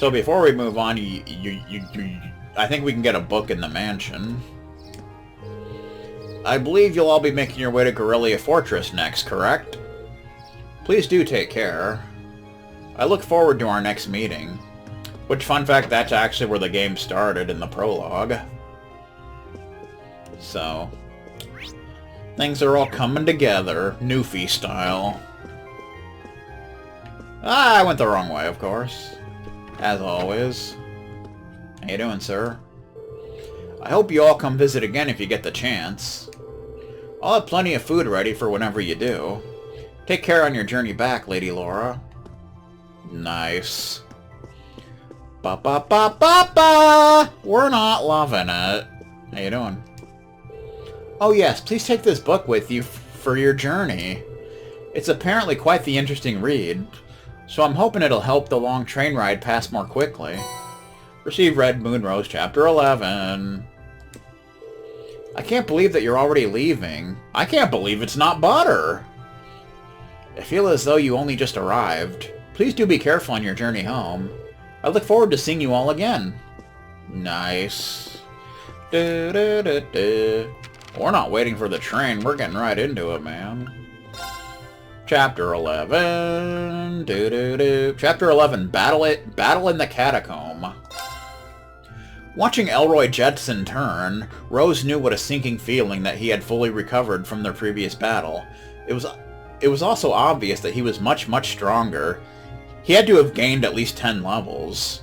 So before we move on, I think we can get a book in the mansion. I believe you'll all be making your way to Guerrilla Fortress next, correct? Please do take care. I look forward to our next meeting. Which, fun fact, that's actually where the game started in the prologue. So, things are all coming together, Newfie style. I went the wrong way, of course. As always. How you doing, sir? I hope you all come visit again if you get the chance. I'll have plenty of food ready for whenever you do. Take care on your journey back, Lady Laura. Nice. Ba-ba-ba-ba-ba! We're not loving it. How you doing? Oh yes, please take this book with you for your journey. It's apparently quite the interesting read, so I'm hoping it'll help the long train ride pass more quickly. Receive Red Moon Rose Chapter 11. I can't believe that you're already leaving. I can't believe it's not butter. I feel as though you only just arrived. Please do be careful on your journey home. I look forward to seeing you all again. Nice. We're not waiting for the train. We're getting right into it, man. Chapter 11. Chapter 11. Battle in the Catacomb. Watching Elroy Jetson turn, Rose knew what a sinking feeling that he had fully recovered from their previous battle. It was also obvious that he was much stronger. He had to have gained at least 10 levels.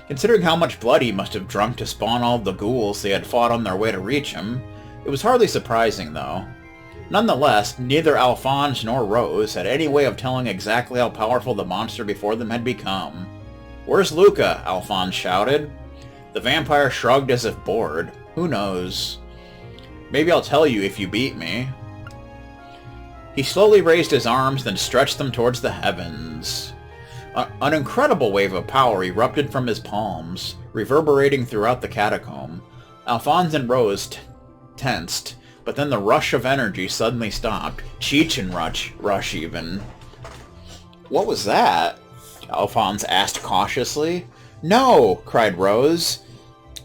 Considering how much blood he must have drunk to spawn all of the ghouls they had fought on their way to reach him, it was hardly surprising, though. Nonetheless, neither Alphonse nor Rose had any way of telling exactly how powerful the monster before them had become. "Where's Luca?" Alphonse shouted. The vampire shrugged as if bored. Who knows? Maybe I'll tell you if you beat me. He slowly raised his arms, then stretched them towards the heavens. An incredible wave of power erupted from his palms, reverberating throughout the catacomb. Alphonse and Rose tensed, but then the rush of energy suddenly stopped. Cheech and rush even. What was that? Alphonse asked cautiously. No! Cried Rose.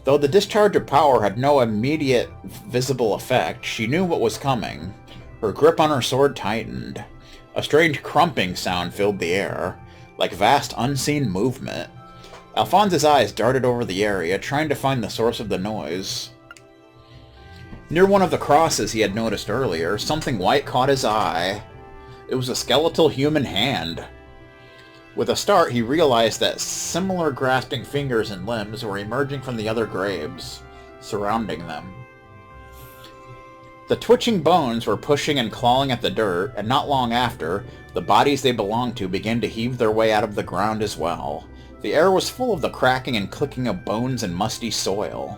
Though the discharge of power had no immediate visible effect, she knew what was coming. Her grip on her sword tightened. A strange crumping sound filled the air, like vast unseen movement. Alphonse's eyes darted over the area, trying to find the source of the noise. Near one of the crosses he had noticed earlier, something white caught his eye. It was a skeletal human hand. With a start, he realized that similar grasping fingers and limbs were emerging from the other graves, surrounding them. The twitching bones were pushing and clawing at the dirt, and not long after, the bodies they belonged to began to heave their way out of the ground as well. The air was full of the cracking and clicking of bones and musty soil.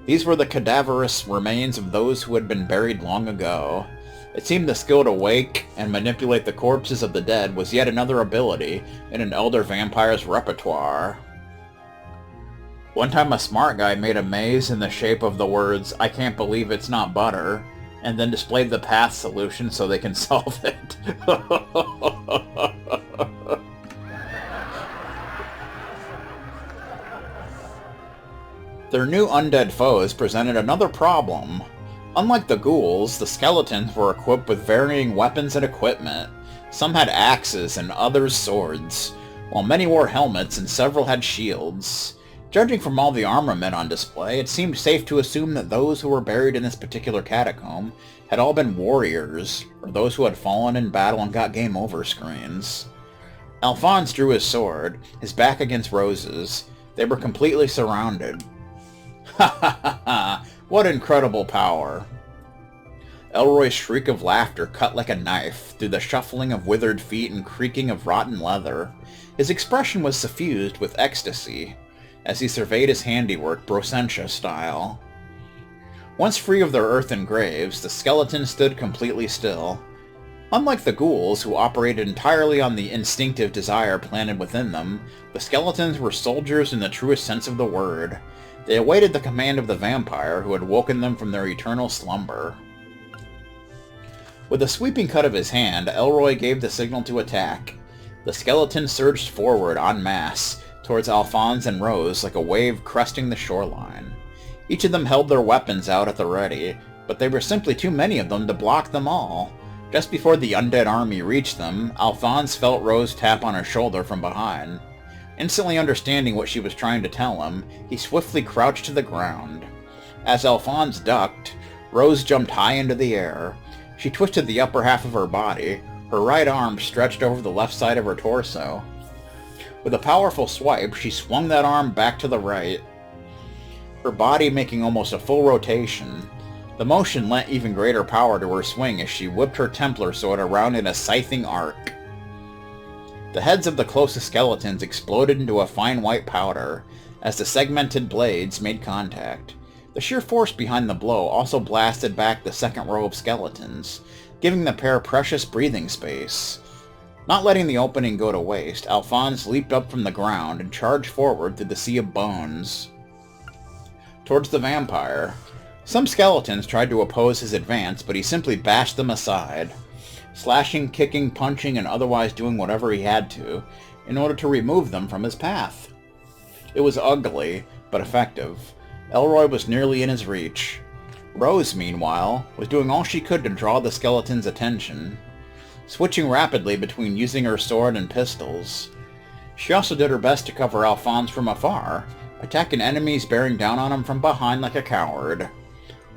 These were the cadaverous remains of those who had been buried long ago. It seemed the skill to wake and manipulate the corpses of the dead was yet another ability in an elder vampire's repertoire. One time a smart guy made a maze in the shape of the words, "I can't believe it's not butter," and then displayed the path solution so they can solve it. Their new undead foes presented another problem. Unlike the ghouls, the skeletons were equipped with varying weapons and equipment. Some had axes and others swords, while many wore helmets and several had shields. Judging from all the armament on display, it seemed safe to assume that those who were buried in this particular catacomb had all been warriors, or those who had fallen in battle and got game over screens. Alphonse drew his sword, his back against Rose's. They were completely surrounded. Ha ha ha ha! What incredible power! Elroy's shriek of laughter cut like a knife through the shuffling of withered feet and creaking of rotten leather. His expression was suffused with ecstasy as he surveyed his handiwork Brosentia style. Once free of their earthen graves, the skeletons stood completely still. Unlike the ghouls, who operated entirely on the instinctive desire planted within them, the skeletons were soldiers in the truest sense of the word. They awaited the command of the vampire who had woken them from their eternal slumber. With a sweeping cut of his hand, Elroy gave the signal to attack. The skeletons surged forward en masse, towards Alphonse and Rose like a wave cresting the shoreline. Each of them held their weapons out at the ready, but there were simply too many of them to block them all. Just before the undead army reached them, Alphonse felt Rose tap on his shoulder from behind. Instantly understanding what she was trying to tell him, he swiftly crouched to the ground. As Alphonse ducked, Rose jumped high into the air. She twisted the upper half of her body, her right arm stretched over the left side of her torso. With a powerful swipe, she swung that arm back to the right, her body making almost a full rotation. The motion lent even greater power to her swing as she whipped her Templar sword around in a scything arc. The heads of the closest skeletons exploded into a fine white powder as the segmented blades made contact. The sheer force behind the blow also blasted back the second row of skeletons, giving the pair precious breathing space. Not letting the opening go to waste, Alphonse leaped up from the ground and charged forward through the sea of bones towards the vampire. Some skeletons tried to oppose his advance, but he simply bashed them aside, slashing, kicking, punching, and otherwise doing whatever he had to in order to remove them from his path. It was ugly, but effective. Elroy was nearly in his reach. Rose, meanwhile, was doing all she could to draw the skeleton's attention, switching rapidly between using her sword and pistols. She also did her best to cover Alphonse from afar, attacking enemies bearing down on him from behind like a coward.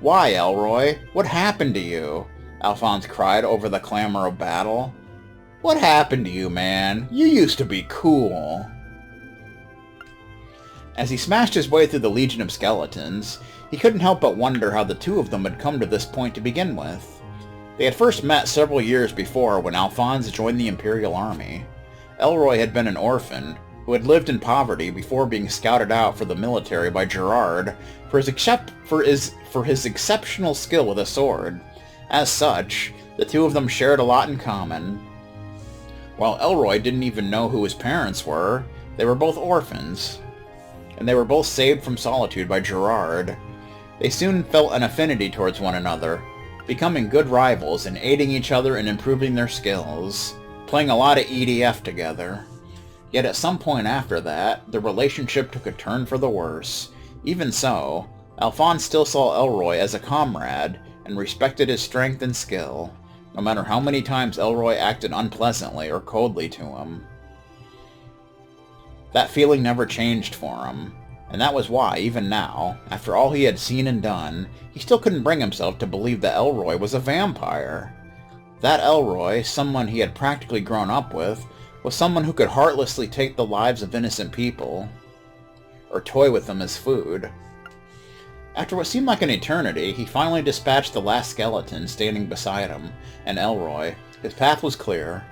"Why, Elroy? What happened to you?" Alphonse cried over the clamor of battle. "What happened to you, man? You used to be cool." As he smashed his way through the legion of skeletons, he couldn't help but wonder how the two of them had come to this point to begin with. They had first met several years before when Alphonse joined the Imperial Army. Elroy had been an orphan, who had lived in poverty before being scouted out for the military by Gerard for his exceptional skill with a sword. As such, the two of them shared a lot in common. While Elroy didn't even know who his parents were, they were both orphans, and they were both saved from solitude by Gerard. They soon felt an affinity towards one another, becoming good rivals and aiding each other in improving their skills, playing a lot of EDF together. Yet at some point after that, the relationship took a turn for the worse. Even so, Alphonse still saw Elroy as a comrade and respected his strength and skill, no matter how many times Elroy acted unpleasantly or coldly to him. That feeling never changed for him, and that was why, even now, after all he had seen and done, he still couldn't bring himself to believe that Elroy was a vampire. That Elroy, someone he had practically grown up with, was someone who could heartlessly take the lives of innocent people, or toy with them as food. After what seemed like an eternity, he finally dispatched the last skeleton standing beside him, and Elroy. His path was clear.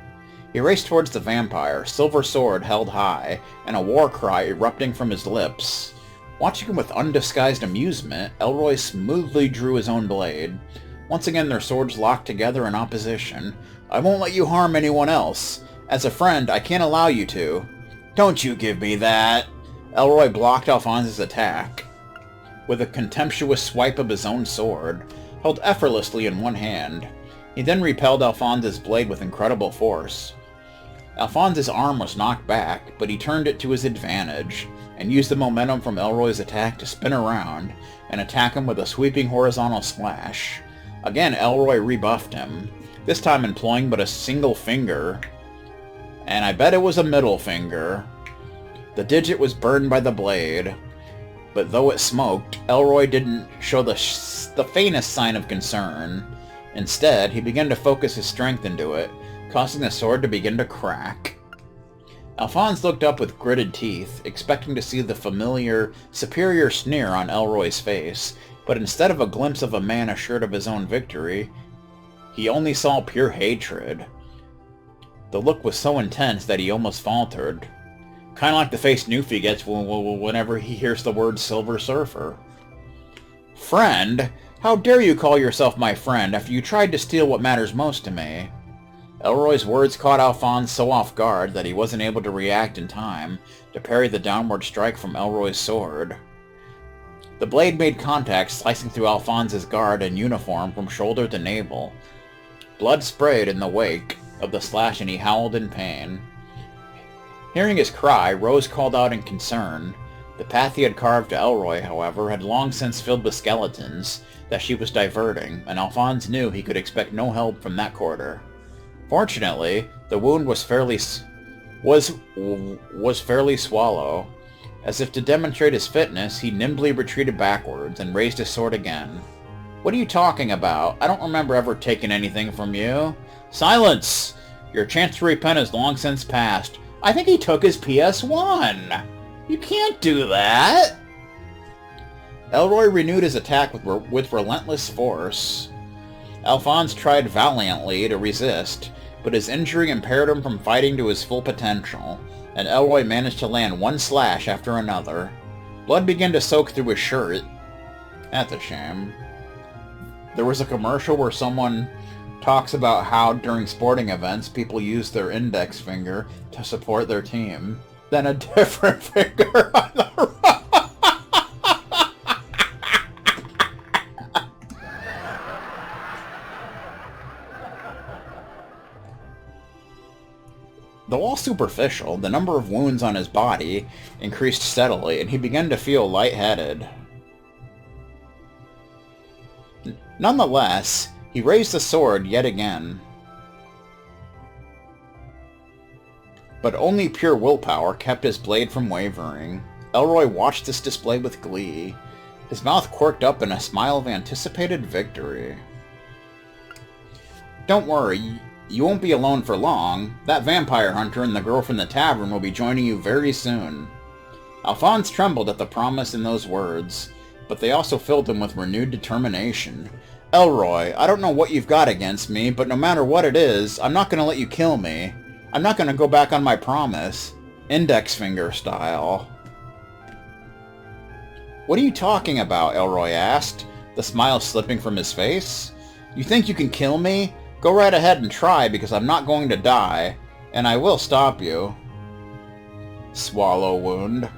He raced towards the vampire, silver sword held high, and a war cry erupting from his lips. Watching him with undisguised amusement, Elroy smoothly drew his own blade. Once again their swords locked together in opposition. "I won't let you harm anyone else. As a friend, I can't allow you to." "Don't you give me that!" Elroy blocked Alphonse's attack with a contemptuous swipe of his own sword, held effortlessly in one hand. He then repelled Alphonse's blade with incredible force. Alphonse's arm was knocked back, but he turned it to his advantage, and used the momentum from Elroy's attack to spin around and attack him with a sweeping horizontal slash. Again, Elroy rebuffed him, this time employing but a single finger, and I bet it was a middle finger. The digit was burned by the blade, but though it smoked, Elroy didn't show the faintest sign of concern. Instead, he began to focus his strength into it, causing the sword to begin to crack. Alphonse looked up with gritted teeth, expecting to see the familiar, superior sneer on Elroy's face, but instead of a glimpse of a man assured of his own victory, he only saw pure hatred. The look was so intense that he almost faltered. Kinda like the face Newfie gets whenever he hears the word Silver Surfer. "Friend? How dare you call yourself my friend after you tried to steal what matters most to me?" Elroy's words caught Alphonse so off guard that he wasn't able to react in time to parry the downward strike from Elroy's sword. The blade made contact, slicing through Alphonse's guard and uniform from shoulder to navel. Blood sprayed in the wake of the slash and he howled in pain. Hearing his cry, Rose called out in concern. The path he had carved to Elroy, however, had long since filled with skeletons that she was diverting, and Alphonse knew he could expect no help from that quarter. Fortunately, the wound was fairly swallow. As if to demonstrate his fitness, he nimbly retreated backwards and raised his sword again. "What are you talking about? I don't remember ever taking anything from you." "Silence! Your chance to repent is long since past." "I think he took his PS1! You can't do that!" Elroy renewed his attack with relentless force. Alphonse tried valiantly to resist, but his injury impaired him from fighting to his full potential, and Elroy managed to land one slash after another. Blood began to soak through his shirt. That's a shame. There was a commercial where someone talks about how during sporting events people use their index finger to support their team, then a different finger on the right. Though all superficial, the number of wounds on his body increased steadily, and he began to feel lightheaded. Nonetheless, he raised the sword yet again. But only pure willpower kept his blade from wavering. Elroy watched this display with glee. His mouth quirked up in a smile of anticipated victory. "Don't worry. You won't be alone for long. That vampire hunter and the girl from the tavern will be joining you very soon." Alphonse trembled at the promise in those words, but they also filled him with renewed determination. "Elroy, I don't know what you've got against me, but no matter what it is, I'm not going to let you kill me. I'm not going to go back on my promise. Index finger style." "What are you talking about?" Elroy asked, the smile slipping from his face. "You think you can kill me? Go right ahead and try, because I'm not going to die, and I will stop you." Swallow wound.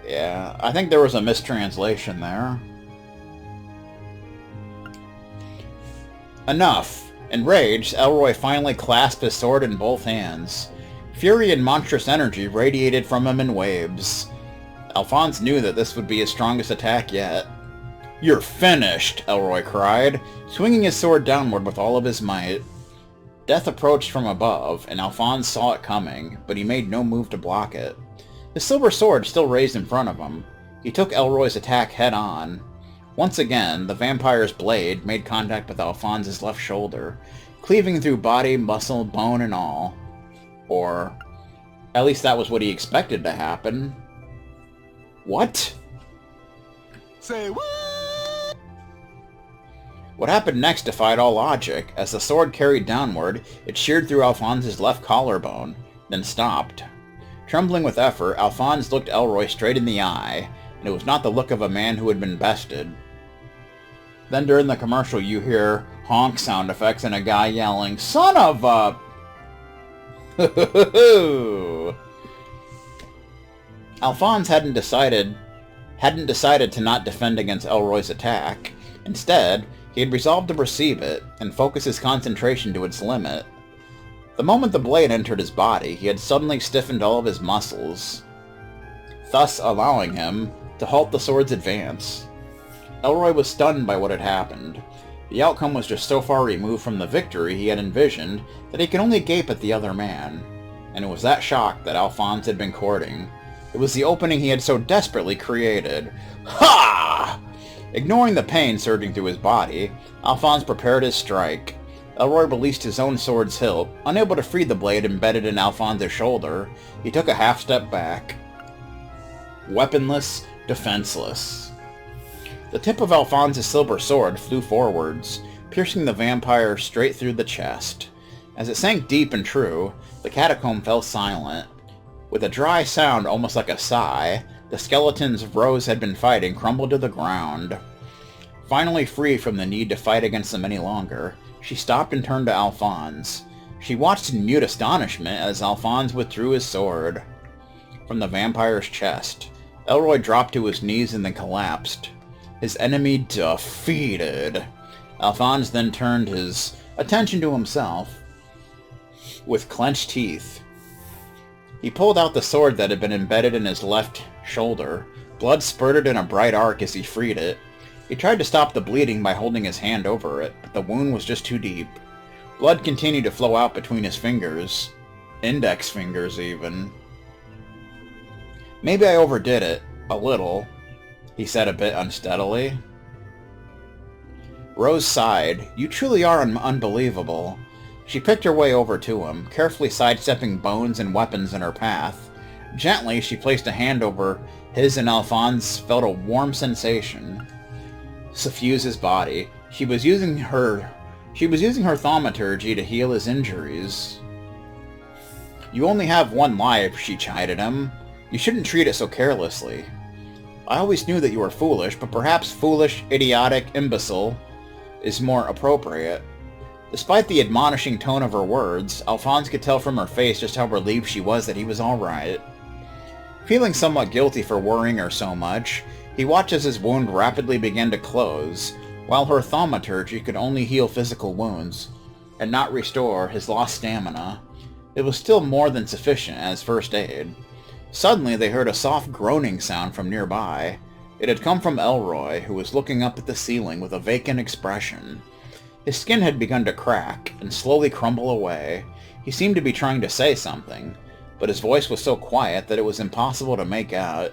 Yeah, I think there was a mistranslation there. Enough. Enraged, Elroy finally clasped his sword in both hands. Fury and monstrous energy radiated from him in waves. Alphonse knew that this would be his strongest attack yet. "You're finished!" Elroy cried, swinging his sword downward with all of his might. Death approached from above, and Alphonse saw it coming, but he made no move to block it. His silver sword still raised in front of him. He took Elroy's attack head-on. Once again, the vampire's blade made contact with Alphonse's left shoulder, cleaving through body, muscle, bone, and all. Or, at least that was what he expected to happen. What? Say what? What happened next defied all logic. As the sword carried downward, it sheared through Alphonse's left collarbone, then stopped. Trembling with effort, Alphonse looked Elroy straight in the eye, and it was not the look of a man who had been bested. Then during the commercial you hear honk sound effects and a guy yelling, "Son of a..." Alphonse hadn't decided to not defend against Elroy's attack. Instead, he had resolved to receive it, and focus his concentration to its limit. The moment the blade entered his body, he had suddenly stiffened all of his muscles, thus allowing him to halt the sword's advance. Elroy was stunned by what had happened. The outcome was just so far removed from the victory he had envisioned that he could only gape at the other man. And it was that shock that Alphonse had been courting. It was the opening he had so desperately created. Ha! Ignoring the pain surging through his body, Alphonse prepared his strike. Elroy released his own sword's hilt. Unable to free the blade embedded in Alphonse's shoulder, he took a half step back. Weaponless, defenseless. The tip of Alphonse's silver sword flew forwards, piercing the vampire straight through the chest. As it sank deep and true, the catacomb fell silent. With a dry sound almost like a sigh, the skeletons Rose had been fighting crumbled to the ground. Finally free from the need to fight against them any longer, she stopped and turned to Alphonse. She watched in mute astonishment as Alphonse withdrew his sword from the vampire's chest. Elroy dropped to his knees and then collapsed. His enemy defeated. Alphonse then turned his attention to himself. With clenched teeth, He pulled out the sword that had been embedded in his left shoulder. Blood spurted in a bright arc as he freed it. He tried to stop the bleeding by holding his hand over it, but the wound was just too deep. Blood continued to flow out between his fingers. Index fingers, even. Maybe I overdid it. A little, he said a bit unsteadily. Rose sighed. You truly are unbelievable. She picked her way over to him, carefully sidestepping bones and weapons in her path. Gently, she placed a hand over his, and Alphonse felt a warm sensation suffuse his body. She was using her thaumaturgy to heal his injuries. You only have one life, she chided him. You shouldn't treat it so carelessly. I always knew that you were foolish, but perhaps foolish, idiotic, imbecile is more appropriate. Despite the admonishing tone of her words, Alphonse could tell from her face just how relieved she was that he was all right. Feeling somewhat guilty for worrying her so much, he watched as his wound rapidly began to close, while her thaumaturgy could only heal physical wounds, and not restore his lost stamina. It was still more than sufficient as first aid. Suddenly they heard a soft groaning sound from nearby. It had come from Elroy, who was looking up at the ceiling with a vacant expression. His skin had begun to crack and slowly crumble away. He seemed to be trying to say something, but his voice was so quiet that it was impossible to make out.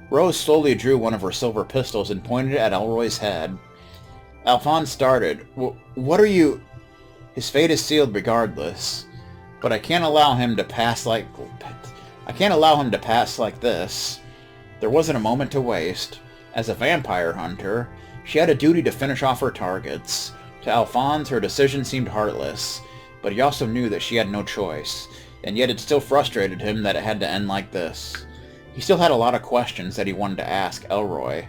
Rose slowly drew one of her silver pistols and pointed it at Elroy's head. Alphonse started. What are you... His fate is sealed regardless, but I can't allow him to pass like this. There wasn't a moment to waste. As a vampire hunter, she had a duty to finish off her targets. To Alphonse, her decision seemed heartless, but he also knew that she had no choice, and yet it still frustrated him that it had to end like this. He still had a lot of questions that he wanted to ask Elroy.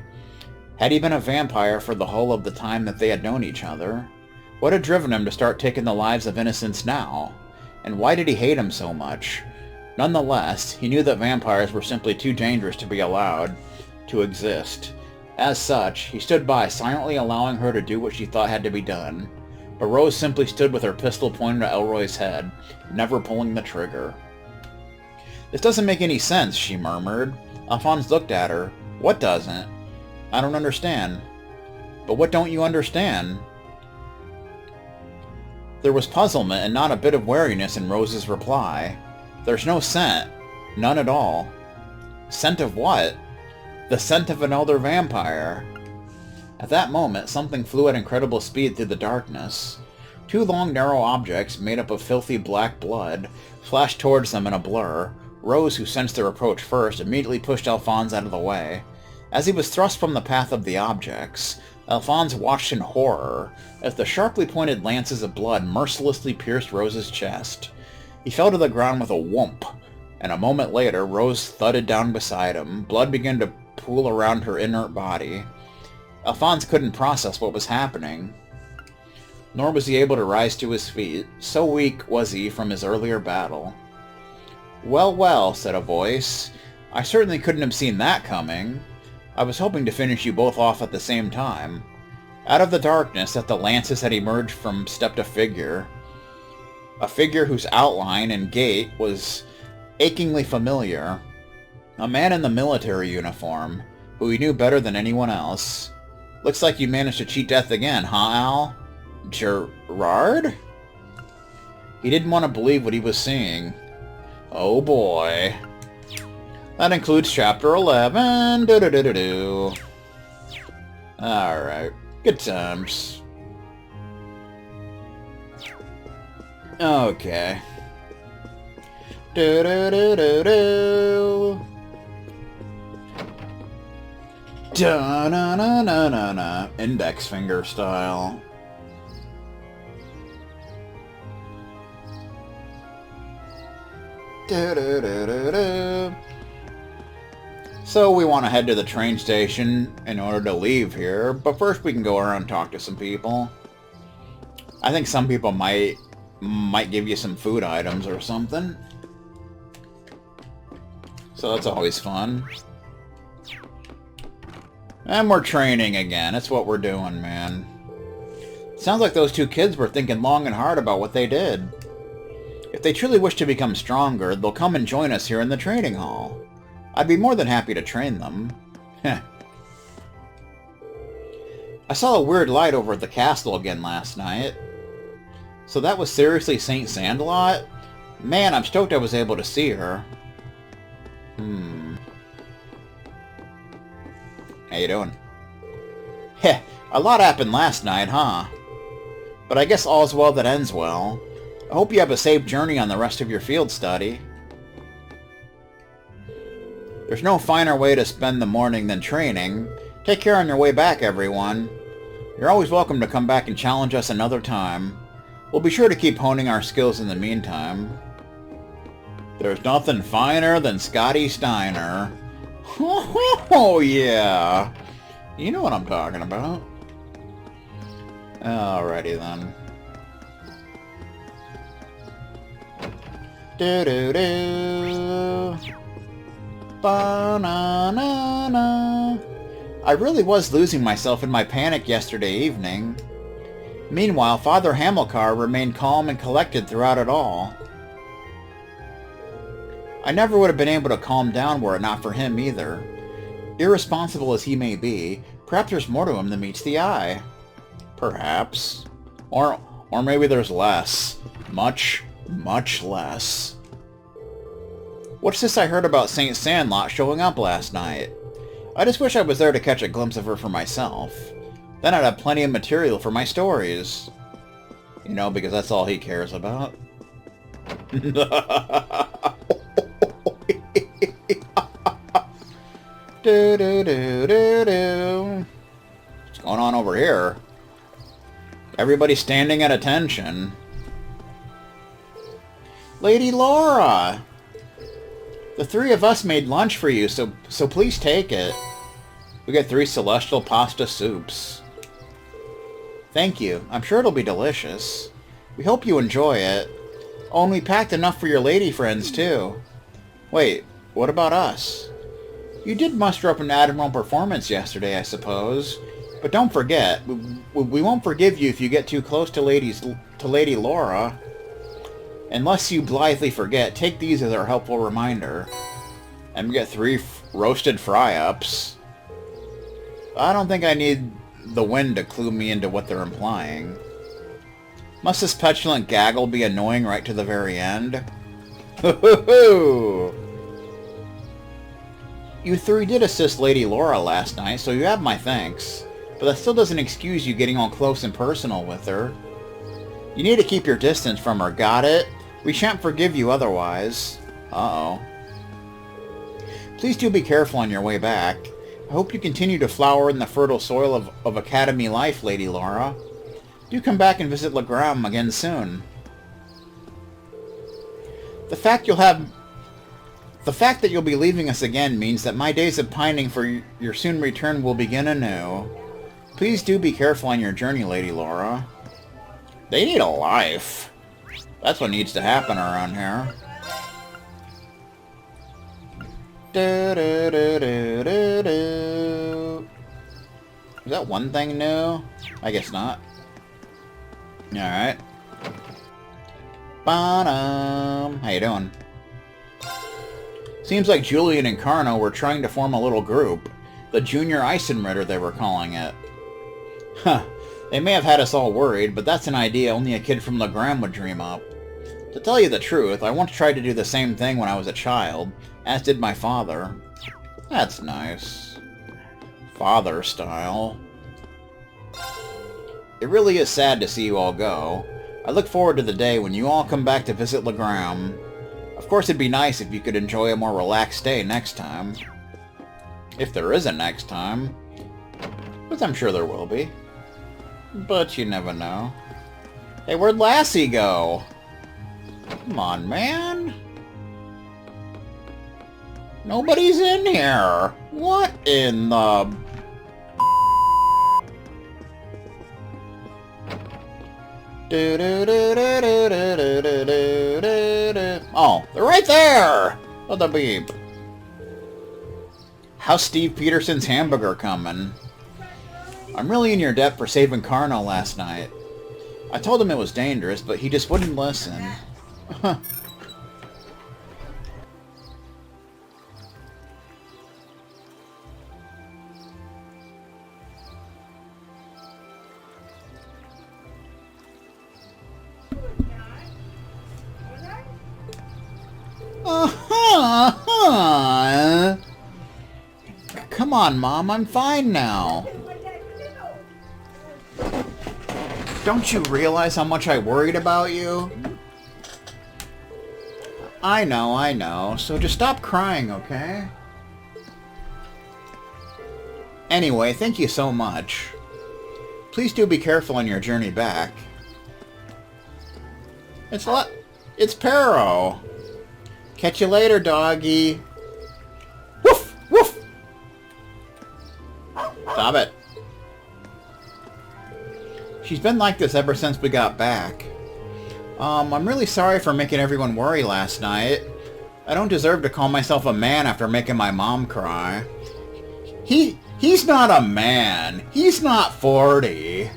Had he been a vampire for the whole of the time that they had known each other? What had driven him to start taking the lives of innocents now? And why did he hate him so much? Nonetheless, he knew that vampires were simply too dangerous to be allowed to exist. As such, he stood by, silently allowing her to do what she thought had to be done. But Rose simply stood with her pistol pointed at Elroy's head, never pulling the trigger. This doesn't make any sense, she murmured. Alphonse looked at her. What doesn't? I don't understand. But what don't you understand? There was puzzlement and not a bit of wariness in Rose's reply. There's no scent. None at all. Scent of what? The scent of an elder vampire. At that moment, something flew at incredible speed through the darkness. Two long, narrow objects, made up of filthy black blood, flashed towards them in a blur. Rose, who sensed their approach first, immediately pushed Alphonse out of the way. As he was thrust from the path of the objects, Alphonse watched in horror as the sharply pointed lances of blood mercilessly pierced Rose's chest. He fell to the ground with a whoomp, and a moment later Rose thudded down beside him. Blood began to pool around her inert body. Alphonse couldn't process what was happening, nor was he able to rise to his feet. So weak was he from his earlier battle. Well, well, said a voice. I certainly couldn't have seen that coming. I was hoping to finish you both off at the same time. Out of the darkness that the lances had emerged from stepped a figure whose outline and gait was achingly familiar. A man in the military uniform, who he knew better than anyone else. Looks like you managed to cheat death again, huh, Al? Gerard? He didn't want to believe what he was seeing. Oh boy. That includes Chapter 11. Do-do-do-do-do. Alright. Good times. Okay. Do-do-do-do-do. Da-na-na-na-na-na. Index finger style. Do-do-do-do-do. So we want to head to the train station in order to leave here, but first we can go around and talk to some people. I think some people might give you some food items or something. So that's always fun. And we're training again. That's what we're doing, man. Sounds like those two kids were thinking long and hard about what they did. If they truly wish to become stronger, they'll come and join us here in the training hall. I'd be more than happy to train them. Heh. I saw a weird light over at the castle again last night. So that was seriously St. Sandalot? Man, I'm stoked I was able to see her. How you doing? Heh, a lot happened last night, huh? But I guess all's well that ends well. I hope you have a safe journey on the rest of your field study. There's no finer way to spend the morning than training. Take care on your way back, everyone. You're always welcome to come back and challenge us another time. We'll be sure to keep honing our skills in the meantime. There's nothing finer than Scotty Steiner. Oh, yeah. You know what I'm talking about. Alrighty then. Do-do-do. Ba-na-na-na. I really was losing myself in my panic yesterday evening. Meanwhile, Father Hamilcar remained calm and collected throughout it all. I never would have been able to calm down were it not for him either. Irresponsible as he may be, perhaps there's more to him than meets the eye. Perhaps. Or maybe there's less. Much, much less. What's this I heard about St. Sandlot showing up last night? I just wish I was there to catch a glimpse of her for myself. Then I'd have plenty of material for my stories. You know, because that's all he cares about. Do-do-do-do-do. What's going on over here? Everybody's standing at attention. Lady Laura! The three of us made lunch for you, so please take it. We got 3 celestial pasta soups. Thank you. I'm sure it'll be delicious. We hope you enjoy it. Oh, and we packed enough for your lady friends, too. Wait, what about us? You did muster up an admirable performance yesterday, I suppose. But don't forget, we won't forgive you if you get too close to Lady Laura. Unless you blithely forget, take these as our helpful reminder. And we get 3 roasted fry-ups. I don't think I need the wind to clue me into what they're implying. Must this petulant gaggle be annoying right to the very end? Ho-ho-ho! You 3 did assist Lady Laura last night, so you have my thanks. But that still doesn't excuse you getting all close and personal with her. You need to keep your distance from her, got it? We shan't forgive you otherwise. Uh-oh. Please do be careful on your way back. I hope you continue to flower in the fertile soil of Academy life, Lady Laura. Do come back and visit Legram again soon. The fact that you'll be leaving us again means that my days of pining for your soon return will begin anew. Please do be careful on your journey, Lady Laura. They need a life. That's what needs to happen around here. Is that one thing new? I guess not. Alright. How you doing? Seems like Julian and Carno were trying to form a little group. The Junior Eisenritter, they were calling it. Huh. They may have had us all worried, but that's an idea only a kid from Legram would dream up. To tell you the truth, I once tried to do the same thing when I was a child, as did my father. That's nice. Father style. It really is sad to see you all go. I look forward to the day when you all come back to visit Legram. Of course, it'd be nice if you could enjoy a more relaxed stay next time. If there is a next time. But I'm sure there will be. But you never know. Hey, where'd Lassie go? Come on, man. Nobody's in here. What in the... Oh, they're right there! What the beep? How's Steve Peterson's hamburger coming? I'm really in your debt for saving Carno last night. I told him it was dangerous, but he just wouldn't listen. Huh. Come on, Mom, I'm fine now. Don't you realize how much I worried about you? I know. So just stop crying, okay? Anyway, thank you so much. Please do be careful on your journey back. It's Pero. Catch you later, doggy. Woof! Woof! Stop it. She's been like this ever since we got back. I'm really sorry for making everyone worry last night. I don't deserve to call myself a man after making my mom cry. He's not a man. He's not 40.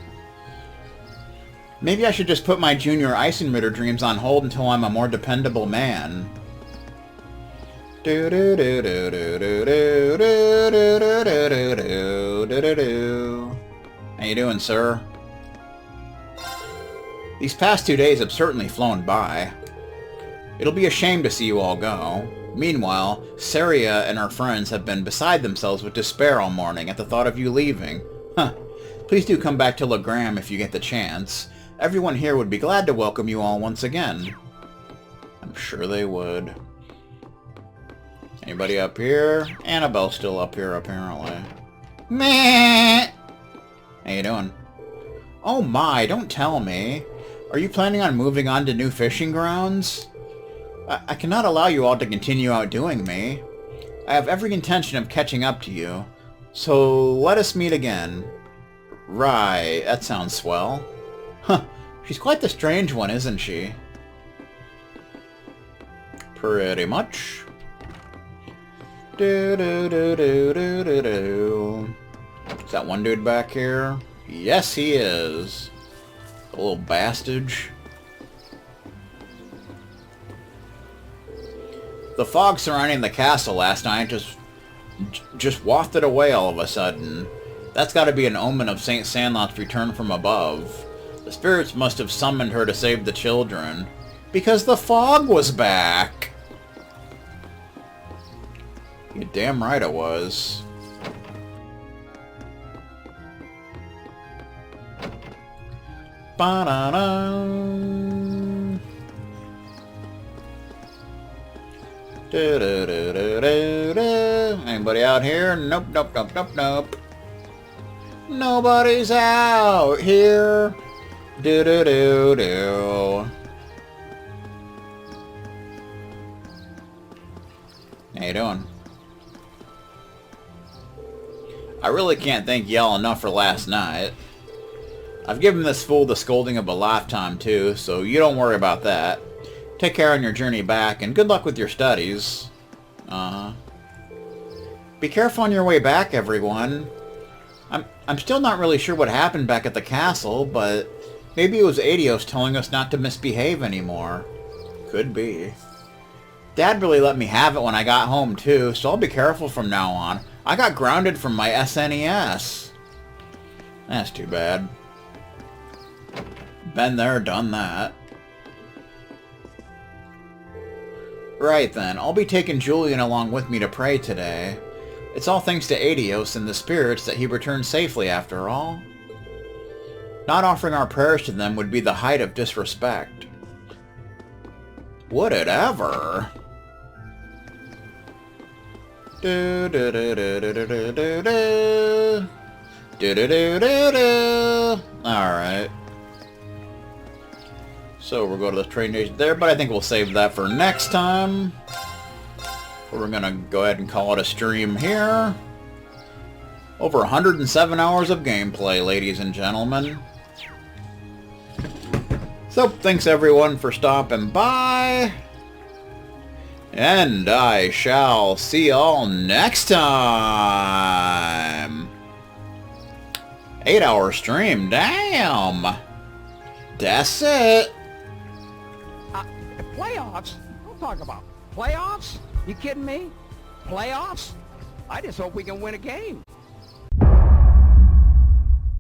Maybe I should just put my junior Eisenritter dreams on hold until I'm a more dependable man. How you doing, sir? These past 2 days have certainly flown by. It'll be a shame to see you all go. Meanwhile, Saria and her friends have been beside themselves with despair all morning at the thought of you leaving. Huh. Please do come back to Legram if you get the chance. Everyone here would be glad to welcome you all once again. I'm sure they would. Anybody up here? Annabelle's still up here, apparently. Meh! How you doing? Oh my, don't tell me. Are you planning on moving on to new fishing grounds? I cannot allow you all to continue outdoing me. I have every intention of catching up to you. So let us meet again. Right, that sounds swell. Huh, she's quite the strange one, isn't she? Pretty much. Is that one dude back here? Yes, he is. A little bastage. The fog surrounding the castle last night just wafted away all of a sudden. That's got to be an omen of Saint Sandlot's return from above. The spirits must have summoned her to save the children. Because the fog was back! You're damn right it was. Ba-da-da. Anybody out here? Nope, nope, nope, nope, nope. Nobody's out here. Do-do-do-do. How you doing? I really can't thank y'all enough for last night. I've given this fool the scolding of a lifetime too, so you don't worry about that. Take care on your journey back, and good luck with your studies. Be careful on your way back, everyone. I'm still not really sure what happened back at the castle, but maybe it was Adios telling us not to misbehave anymore. Could be. Dad really let me have it when I got home too, so I'll be careful from now on. I got grounded from my SNES. That's too bad. Been there, done that. Right then, I'll be taking Julian along with me to pray today. It's all thanks to Adios and the spirits that he returned safely after all. Not offering our prayers to them would be the height of disrespect. Would it ever? Do do do do do do do do do do do do do. Alright. So we'll go to the train station there, but I think we'll save that for next time. We're gonna go ahead and call it a stream here. Over 107 hours of gameplay, ladies and gentlemen. So, thanks everyone for stopping by. And I shall see y'all next time. 8-hour stream, damn. That's it. Playoffs? Don't talk about playoffs. You kidding me? Playoffs? I just hope we can win a game.